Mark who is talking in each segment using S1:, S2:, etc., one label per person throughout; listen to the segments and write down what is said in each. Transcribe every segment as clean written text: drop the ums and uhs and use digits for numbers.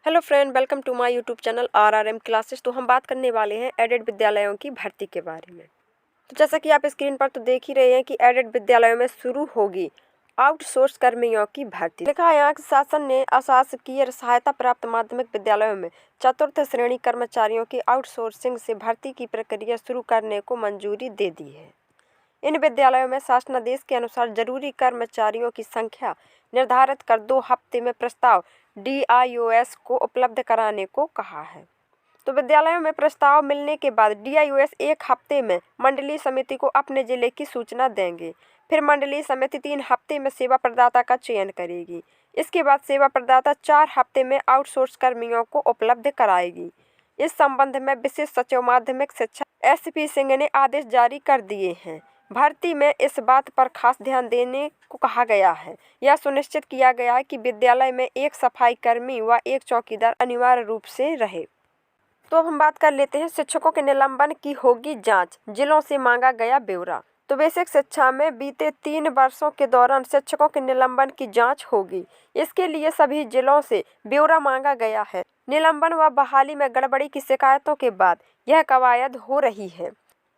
S1: Hello friend, welcome to my YouTube channel RRM classes. तो हम बात करने वाले हैं एडेड विद्यालयों की भर्ती के बारे में। तो जैसा कि आप स्क्रीन पर तो देख ही रहे हैं कि एडेड विद्यालयों में शुरू होगी आउटसोर्स कर्मियों की भर्ती। लिखा है यहाँ कि शासन ने अशासकीय सहायता प्राप्त माध्यमिक विद्यालयों में चतुर्थ श्रेणी कर्मचारियों की आउटसोर्सिंग से भर्ती की प्रक्रिया शुरू करने को मंजूरी दे दी है। इन विद्यालयों में शासनादेश के अनुसार जरूरी कर्मचारियों की संख्या निर्धारित कर 2 हफ्ते में प्रस्ताव DIOS को उपलब्ध कराने को कहा है। तो विद्यालयों में प्रस्ताव मिलने के बाद DIOS 1 हफ्ते में मंडलीय समिति को अपने जिले की सूचना देंगे। फिर मंडलीय समिति 3 हफ्ते में सेवा प्रदाता का चयन करेगी। इसके बाद सेवा प्रदाता 4 हफ्ते में आउटसोर्स कर्मियों को उपलब्ध कराएगी। इस संबंध में विशेष सचिव माध्यमिक शिक्षा SP सिंह ने आदेश जारी कर दिए हैं। भर्ती में इस बात पर खास ध्यान देने को कहा गया है। यह सुनिश्चित किया गया है कि विद्यालय में एक सफाई कर्मी व एक चौकीदार अनिवार्य रूप से रहे। तो अब हम बात कर लेते हैं शिक्षकों के निलंबन की होगी जांच, जिलों से मांगा गया ब्यौरा। तो बेसिक शिक्षा में बीते 3 वर्षों के दौरान शिक्षकों के निलंबन की जांच होगी। इसके लिए सभी जिलों से ब्यौरा मांगा गया है। निलंबन व बहाली में गड़बड़ी की शिकायतों के बाद यह कवायद हो रही है।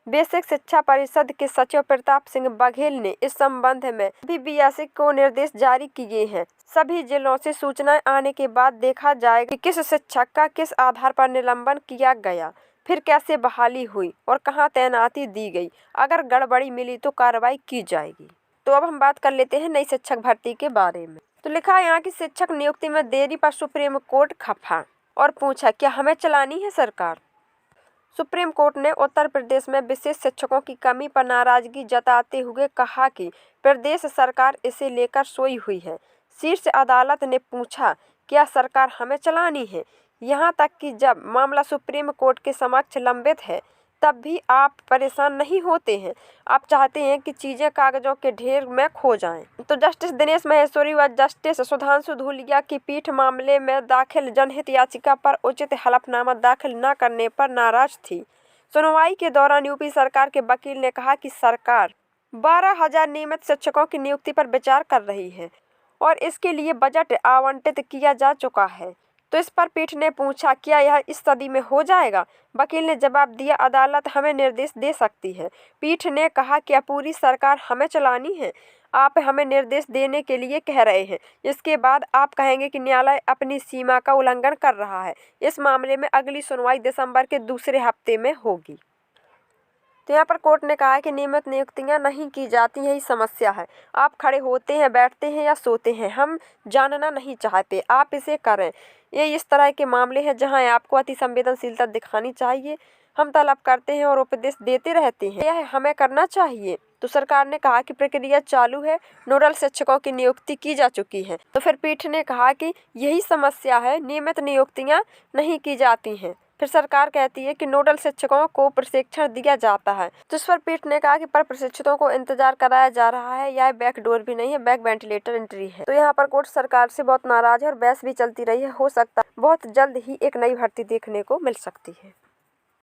S1: बेसिक शिक्षा परिषद के सचिव प्रताप सिंह बघेल ने इस संबंध में BBSE को निर्देश जारी किए हैं। सभी जिलों से सूचनाएं आने के बाद देखा जाएगा कि किस शिक्षक का किस आधार पर निलंबन किया गया, फिर कैसे बहाली हुई और कहां तैनाती दी गई। अगर गड़बड़ी मिली तो कार्रवाई की जाएगी। तो अब हम बात कर लेते हैं नई शिक्षक भर्ती के बारे में। तो लिखा है यहाँ की शिक्षक नियुक्ति में देरी पर सुप्रीम कोर्ट खफा और पूछा, क्या हमें चलानी है सरकार। सुप्रीम कोर्ट ने उत्तर प्रदेश में विशेष शिक्षकों की कमी पर नाराजगी जताते हुए कहा कि प्रदेश सरकार इसे लेकर सोई हुई है। शीर्ष अदालत ने पूछा, क्या सरकार हमें चलानी है। यहाँ तक कि जब मामला सुप्रीम कोर्ट के समक्ष लंबित है तब भी आप परेशान नहीं होते हैं। आप चाहते हैं कि चीज़ें कागजों के ढेर में खो जाएं। तो जस्टिस दिनेश महेश्वरी व जस्टिस सुधांशु धूलिया की पीठ मामले में दाखिल जनहित याचिका पर उचित हलफनामा दाखिल न करने पर नाराज थी। सुनवाई के दौरान यूपी सरकार के वकील ने कहा कि सरकार 12,000 नियमित शिक्षकों की नियुक्ति पर विचार कर रही है और इसके लिए बजट आवंटित किया जा चुका है। तो इस पर पीठ ने पूछा, क्या यह इस सदी में हो जाएगा। वकील ने जवाब दिया, अदालत हमें निर्देश दे सकती है। पीठ ने कहा, क्या पूरी सरकार हमें चलानी है। आप हमें निर्देश देने के लिए कह रहे हैं, इसके बाद आप कहेंगे कि न्यायालय अपनी सीमा का उल्लंघन कर रहा है। इस मामले में अगली सुनवाई दिसंबर के दूसरे हफ्ते में होगी। तो यहाँ पर कोर्ट ने कहा है कि नियमित नियुक्तियाँ नहीं की जाती, यही समस्या है। आप खड़े होते हैं, बैठते हैं या सोते हैं, हम जानना नहीं चाहते, आप इसे करें। ये इस तरह के मामले हैं जहाँ आपको अति संवेदनशीलता दिखानी चाहिए। हम तलब करते हैं और उपदेश देते रहते हैं, यह हमें करना चाहिए। तो सरकार ने कहा कि प्रक्रिया चालू है, नोडल शिक्षकों की नियुक्ति की जा चुकी है। तो फिर पीठ ने कहा कि यही समस्या है, नियमित नियुक्तियाँ नहीं की जाती हैं। फिर सरकार कहती है कि नोडल शिक्षकों को प्रशिक्षण दिया जाता है। तो इस पर पीठ ने कहा कि पर प्रशिक्षितों को इंतजार कराया जा रहा है, यह बैक डोर भी नहीं है, बैक वेंटिलेटर एंट्री है। तो यहाँ पर कोर्ट सरकार से बहुत नाराज है और बहस भी चलती रही है। हो सकता है बहुत जल्द ही एक नई भर्ती देखने को मिल सकती है।